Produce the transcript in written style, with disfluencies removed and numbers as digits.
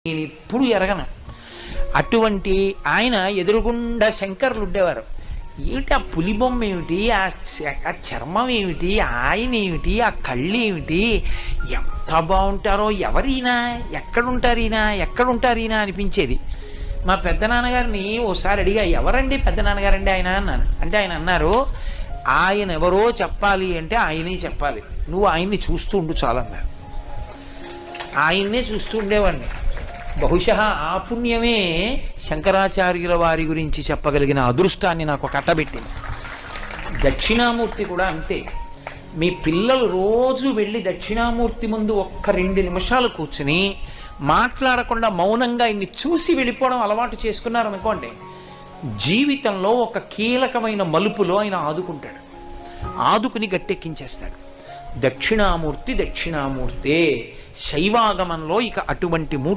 నేను ఎప్పుడు ఎరగను. అటువంటి ఆయన ఎదురుగుండా శంకర్లు ఉండేవారు. ఏమిటి ఆ పులి బొమ్మ ఏమిటి, ఆ చర్మం ఏమిటి, ఆయన ఏమిటి, ఆ కళ్ళు ఏమిటి, ఎంత బాగుంటారో, ఎవరైనా ఎక్కడుంటారు ఈయన అనిపించేది. మా పెద్దనాన్నగారిని ఓసారి అడిగా, ఎవరండి పెద్దనాన్నగారండి ఆయన అన్నాను. అంటే ఆయన అన్నారు, ఆయన ఎవరో చెప్పాలి అంటే ఆయనే చెప్పాలి, నువ్వు ఆయన్ని చూస్తూ ఉండు చాలన్నారు. ఆయన్నే చూస్తూ ఉండేవాడిని. బహుశా ఆ పుణ్యమే శంకరాచార్యుల వారి గురించి చెప్పగలిగిన అదృష్టాన్ని నాకు కట్టబెట్టింది. దక్షిణామూర్తి కూడా అంతే. మీ పిల్లలు రోజు వెళ్ళి దక్షిణామూర్తి ముందు ఒక్క 2 నిమిషాలు కూర్చుని మాట్లాడకుండా మౌనంగా ఇన్ని చూసి వెళ్ళిపోవడం అలవాటు చేసుకున్నారనుకోండి, జీవితంలో ఒక కీలకమైన మలుపులో ఆయన ఆదుకుంటాడు, ఆదుకుని గట్టెక్కించేస్తాడు. దక్షిణామూర్తి శైవాగమంలో ఇక అటువంటి మూర్తి